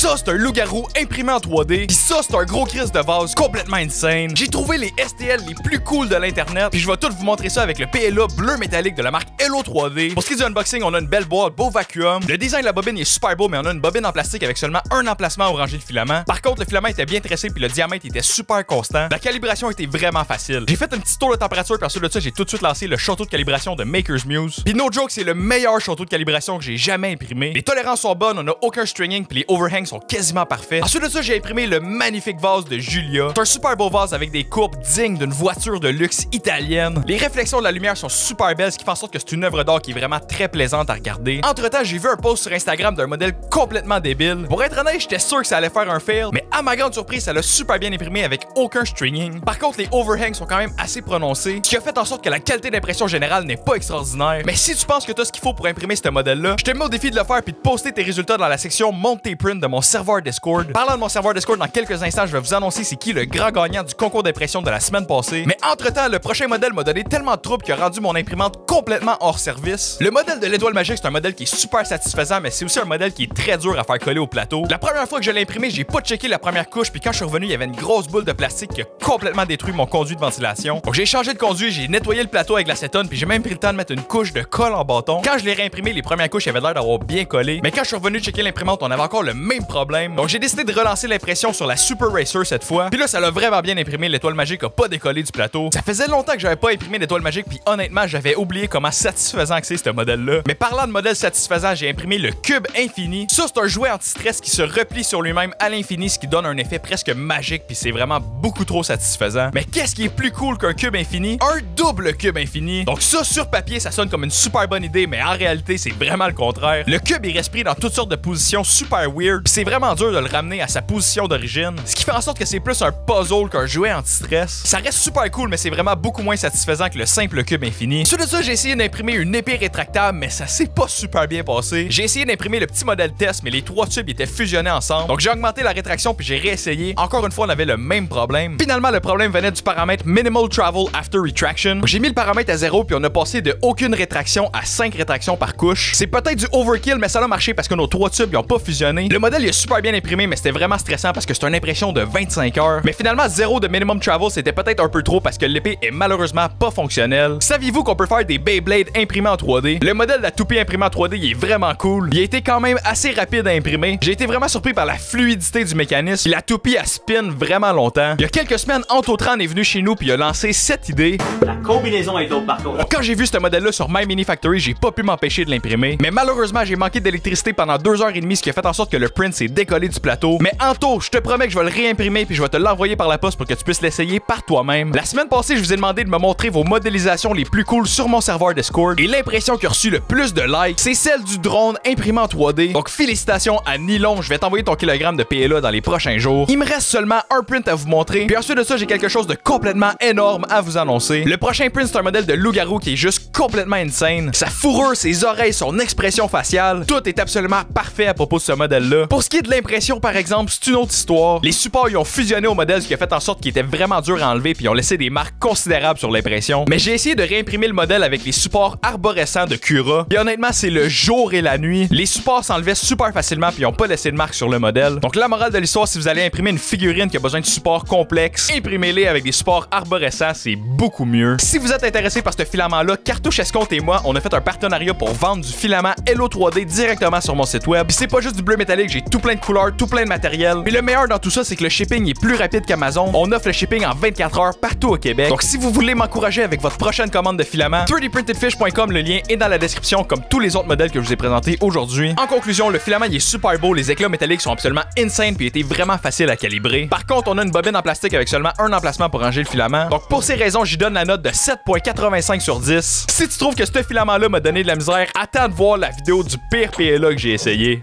Ça, c'est un loup-garou imprimé en 3D. Puis ça, c'est un gros crise de vase complètement insane. J'ai trouvé les STL les plus cool de l'internet. Puis je vais tout vous montrer ça avec le PLA bleu métallique de la marque Hello 3D. Pour ce qui est du unboxing, on a une belle boîte, beau vacuum. Le design de la bobine est super beau, mais on a une bobine en plastique avec seulement un emplacement où ranger le filament. Par contre, le filament était bien tressé puis le diamètre était super constant. La calibration était vraiment facile. J'ai fait un petit tour de température puis ensuite de ça, j'ai tout de suite lancé le château de calibration de Maker's Muse. Puis no joke, c'est le meilleur château de calibration que j'ai jamais imprimé. Les tolérances sont bonnes, on a aucun stringing puis les overhangs sont quasiment parfaits. Ensuite de ça, j'ai imprimé le magnifique vase de Julia. C'est un super beau vase avec des courbes dignes d'une voiture de luxe italienne. Les réflexions de la lumière sont super belles, ce qui fait en sorte que c'est une œuvre d'art qui est vraiment très plaisante à regarder. Entre-temps, j'ai vu un post sur Instagram d'un modèle complètement débile. Pour être honnête, j'étais sûr que ça allait faire un fail, mais à ma grande surprise, ça l'a super bien imprimé avec aucun stringing. Par contre, les overhangs sont quand même assez prononcés, ce qui a fait en sorte que la qualité d'impression générale n'est pas extraordinaire. Mais si tu penses que t'as ce qu'il faut pour imprimer ce modèle-là, je te mets au défi de le faire puis de poster tes résultats dans la section Monte tes prints de mon serveur Discord. Parlant de mon serveur Discord, dans quelques instants, je vais vous annoncer c'est qui le grand gagnant du concours d'impression de la semaine passée. Mais entre-temps, le prochain modèle m'a donné tellement de troubles qu'il a rendu mon imprimante complètement hors service. Le modèle de l'étoile magique, c'est un modèle qui est super satisfaisant, mais c'est aussi un modèle qui est très dur à faire coller au plateau. La première fois que je l'ai imprimé, j'ai pas checké la première couche, puis quand je suis revenu, il y avait une grosse boule de plastique qui a complètement détruit mon conduit de ventilation. Donc j'ai changé de conduit, j'ai nettoyé le plateau avec l'acétone, puis j'ai même pris le temps de mettre une couche de colle en bâton. Quand je l'ai réimprimé, les premières couches avaient l'air d'avoir bien collé, mais quand je suis revenu checker l'imprimante, on avait encore le même problème. Donc j'ai décidé de relancer l'impression sur la Super Racer cette fois. Puis là, ça l'a vraiment bien imprimé, l'étoile magique a pas décollé du plateau. Ça faisait longtemps que j'avais pas imprimé l'étoile magique, puis honnêtement, j'avais oublié comment satisfaisant que c'est ce modèle-là. Mais parlant de modèle satisfaisant, j'ai imprimé le cube infini. Ça, c'est un jouet anti-stress qui se replie sur lui-même à l'infini, ce qui donne un effet presque magique, puis c'est vraiment beaucoup trop satisfaisant. Mais qu'est-ce qui est plus cool qu'un cube infini? Un double cube infini. Donc ça, sur papier, ça sonne comme une super bonne idée, mais en réalité, c'est vraiment le contraire. Le cube, il reste pris dans toutes sortes de positions super weird, puis c'est vraiment dur de le ramener à sa position d'origine, ce qui fait en sorte que c'est plus un puzzle qu'un jouet anti-stress. Ça reste super cool, mais c'est vraiment beaucoup moins satisfaisant que le simple cube infini. Suite de ça, j'ai essayé d'imprimer une épée rétractable, mais ça s'est pas super bien passé. J'ai essayé d'imprimer le petit modèle test, mais les trois tubes étaient fusionnés ensemble. Donc j'ai augmenté la rétraction puis j'ai réessayé. Encore une fois, on avait le même problème. Finalement, le problème venait du paramètre Minimal Travel After Retraction. J'ai mis le paramètre à 0 puis on a passé de aucune rétraction à 5 rétractions par couche. C'est peut-être du overkill, mais ça a marché parce que nos trois tubes ils ont pas fusionné. Le modèle il est super bien imprimé, mais c'était vraiment stressant parce que c'est une impression de 25 heures. Mais finalement, 0 de Minimum Travel, c'était peut-être un peu trop parce que l'épée est malheureusement pas fonctionnelle. Saviez-vous qu'on peut faire des Beyblade imprimés en 3D? Le modèle de la toupie imprimée en 3D, il est vraiment cool. Il a été quand même assez rapide à imprimer. J'ai été vraiment surpris par la fluidité du mécanisme. La toupie, elle spin vraiment longtemps. Il y a quelques semaines, Antotran est venu chez nous puis il a lancé cette idée. La combinaison est autre par contre. Quand j'ai vu ce modèle-là sur My Mini Factory, j'ai pas pu m'empêcher de l'imprimer. Mais malheureusement, j'ai manqué d'électricité pendant 2h30, ce qui a fait en sorte que le print s'est décollé du plateau. Mais Anto, je te promets que je vais le réimprimer puis je vais te l'envoyer par la poste pour que tu puisses l'essayer par toi-même. La semaine passée, je vous ai demandé de me montrer vos modélisations les plus cool sur mon serveur Discord. Et l'impression qui a reçu le plus de likes, c'est celle du drone imprimé en 3D. Donc félicitations à Nylon, je vais t'envoyer ton kilogramme de PLA dans les prochains jours. Il me reste seulement un print à vous montrer. Puis ensuite de ça, j'ai quelque chose de complètement énorme à vous annoncer. Le prochain print, c'est un modèle de loup-garou qui est juste complètement insane. Sa fourrure, ses oreilles, son expression faciale, tout est absolument parfait à propos de ce modèle-là. Pour ce qui est de l'impression, par exemple, c'est une autre histoire. Les supports, ils ont fusionné au modèle, ce qui a fait en sorte qu'il était vraiment dur à enlever, puis ils ont laissé des marques considérables sur l'impression. Mais j'ai essayé de réimprimer le modèle avec les supports arborescents de Cura. Et honnêtement, c'est le jour et la nuit. Les supports s'enlevaient super facilement, puis ils ont pas laissé de marque sur le modèle. Donc la morale de l'histoire, si vous allez imprimer une figurine qui a besoin de supports complexes, imprimez-les avec des supports arborescents, c'est beaucoup mieux. Si vous êtes intéressé par ce filament-là, Cartouche Escompte et moi, on a fait un partenariat pour vendre du filament Hello 3D directement sur mon site web. Puis c'est pas juste du bleu métallique, j'ai tout plein de couleurs, tout plein de matériel. Mais le meilleur dans tout ça, c'est que le shipping est plus rapide qu'Amazon. On offre le shipping en 24 heures partout au Québec. Donc si vous voulez m'encourager avec votre prochaine commande de filament, 3dprintedfish.com, le lien est dans la description comme tous les autres modèles que je vous ai présentés aujourd'hui. En conclusion, le filament il est super beau, les éclats métalliques sont absolument insane puis il était vraiment facile à calibrer. Par contre, on a une bobine en plastique avec seulement un emplacement pour ranger le filament. Donc pour ces raisons, j'y donne la note de 7.85 sur 10. Si tu trouves que ce filament-là m'a donné de la misère, attends de voir la vidéo du pire PLA que j'ai essayé.